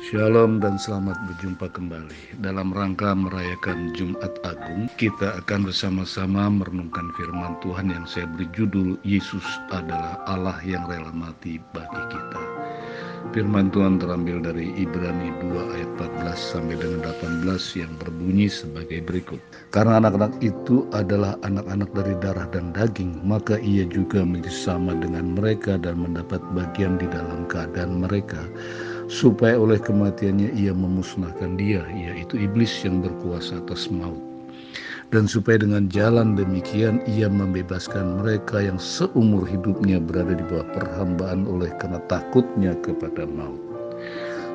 Shalom dan selamat berjumpa kembali. Dalam rangka merayakan Jumat Agung, kita akan bersama-sama merenungkan firman Tuhan yang saya beri judul Yesus adalah Allah yang rela mati bagi kita. Firman Tuhan terambil dari Ibrani 2 ayat 14 sampai dengan 18 yang berbunyi sebagai berikut. Karena anak-anak itu adalah anak-anak dari darah dan daging, maka ia juga menjadi sama dengan mereka dan mendapat bagian di dalam keadaan mereka, supaya oleh kematiannya ia memusnahkan dia, yaitu iblis yang berkuasa atas maut. Dan supaya dengan jalan demikian ia membebaskan mereka yang seumur hidupnya berada di bawah perhambaan oleh karena takutnya kepada maut.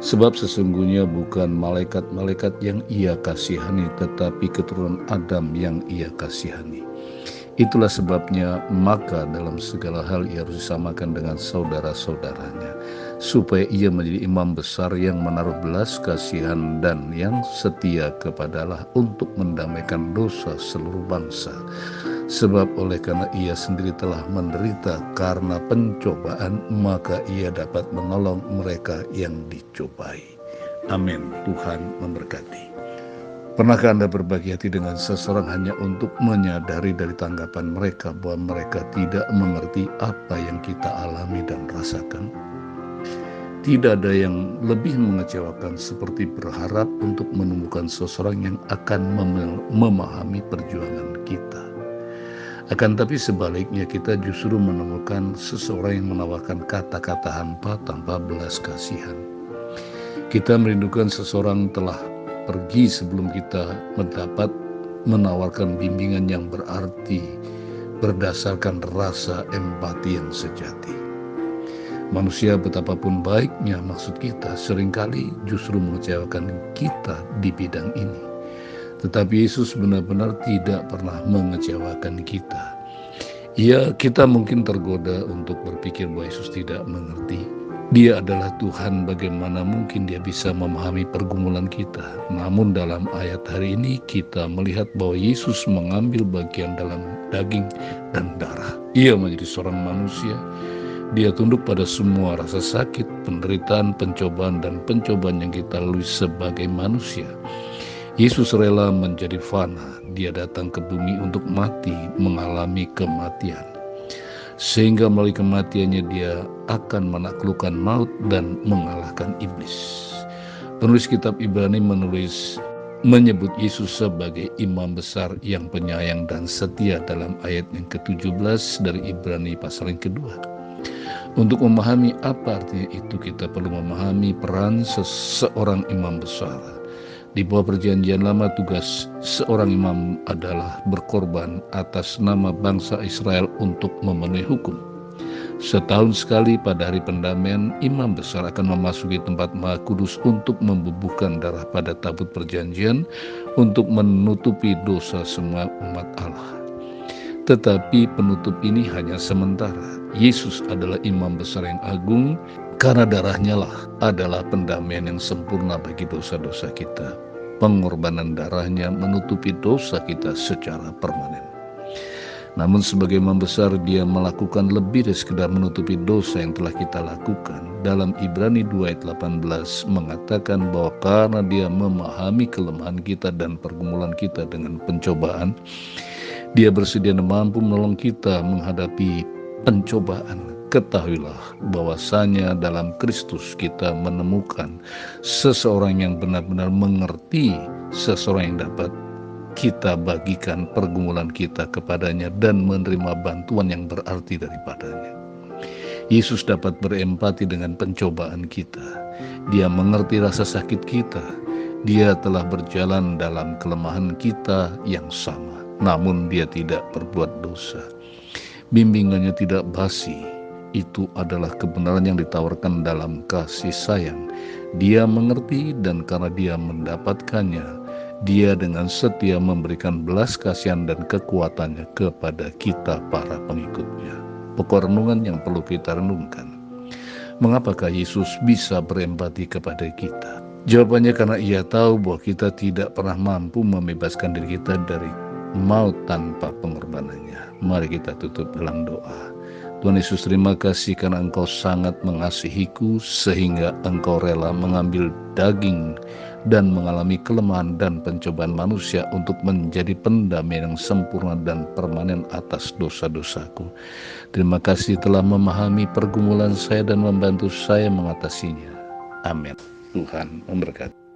Sebab sesungguhnya bukan malaikat-malaikat yang ia kasihani, tetapi keturunan Adam yang ia kasihani. Itulah sebabnya maka dalam segala hal ia harus disamakan dengan saudara-saudaranya, supaya ia menjadi imam besar yang menaruh belas kasihan dan yang setia kepada Allah untuk mendamaikan dosa seluruh bangsa. Sebab oleh karena ia sendiri telah menderita karena pencobaan, maka ia dapat menolong mereka yang dicobai. Amin. Tuhan memberkati. Pernahkah Anda berbagi hati dengan seseorang hanya untuk menyadari dari tanggapan mereka bahwa mereka tidak mengerti apa yang kita alami dan rasakan? Tidak ada yang lebih mengecewakan seperti berharap untuk menemukan seseorang yang akan memahami perjuangan kita. Akan tapi sebaliknya kita justru menemukan seseorang yang menawarkan kata-kata hampa tanpa belas kasihan. Kita merindukan seseorang telah pergi sebelum kita menawarkan bimbingan yang berarti berdasarkan rasa empati yang sejati. Manusia betapapun baiknya maksud kita seringkali justru mengecewakan kita di bidang ini. Tetapi Yesus benar-benar tidak pernah mengecewakan kita. Ya, kita mungkin tergoda untuk berpikir bahwa Yesus tidak mengerti. Dia adalah Tuhan, bagaimana mungkin dia bisa memahami pergumulan kita. Namun dalam ayat hari ini kita melihat bahwa Yesus mengambil bagian dalam daging dan darah. Ia menjadi seorang manusia. Dia tunduk pada semua rasa sakit, penderitaan, pencobaan, dan pencobaan yang kita lalui sebagai manusia. Yesus rela menjadi fana. Dia datang ke bumi untuk mati, mengalami kematian. Sehingga melalui kematiannya dia akan menaklukkan maut dan mengalahkan iblis. Penulis kitab Ibrani menyebut Yesus sebagai imam besar yang penyayang dan setia dalam ayat yang ke-17 dari Ibrani pasal yang kedua. Untuk memahami apa artinya itu, kita perlu memahami peran seseorang imam besar. Di bawah perjanjian lama, tugas seorang imam adalah berkorban atas nama bangsa Israel untuk memenuhi hukum. Setahun sekali pada hari pendamaian, imam besar akan memasuki tempat Maha Kudus untuk membubuhkan darah pada tabut perjanjian untuk menutupi dosa semua umat Allah. Tetapi penutup ini hanya sementara. Yesus adalah imam besar yang agung karena darahnya lah adalah pendamaian yang sempurna bagi dosa-dosa kita. Pengorbanan darahnya menutupi dosa kita secara permanen. Namun sebagai imam besar dia melakukan lebih dari sekedar menutupi dosa yang telah kita lakukan. Dalam Ibrani 2 ayat 18 mengatakan bahwa karena dia memahami kelemahan kita dan pergumulan kita dengan pencobaan, dia bersedia dan mampu menolong kita menghadapi pencobaan. Ketahuilah bahwasanya dalam Kristus kita menemukan seseorang yang benar-benar mengerti, seseorang yang dapat kita bagikan pergumulan kita kepadanya dan menerima bantuan yang berarti daripadanya. Yesus dapat berempati dengan pencobaan kita. Dia mengerti rasa sakit kita. Dia telah berjalan dalam kelemahan kita yang sama, namun dia tidak berbuat dosa. Bimbingannya tidak basi. Itu adalah kebenaran yang ditawarkan dalam kasih sayang. Dia mengerti dan karena dia mendapatkannya, dia dengan setia memberikan belas kasihan dan kekuatannya kepada kita para pengikutnya. Pokok renungan yang perlu kita renungkan. Mengapakah Yesus bisa berempati kepada kita? Jawabannya karena ia tahu bahwa kita tidak pernah mampu membebaskan diri kita dari maut tanpa pengorbanannya. Mari kita tutup dalam doa. Tuhan Yesus, terima kasih karena Engkau sangat mengasihiku sehingga Engkau rela mengambil daging dan mengalami kelemahan dan pencobaan manusia untuk menjadi pendamaian yang sempurna dan permanen atas dosa-dosaku. Terima kasih telah memahami pergumulan saya dan membantu saya mengatasinya. Amin. Tuhan memberkati.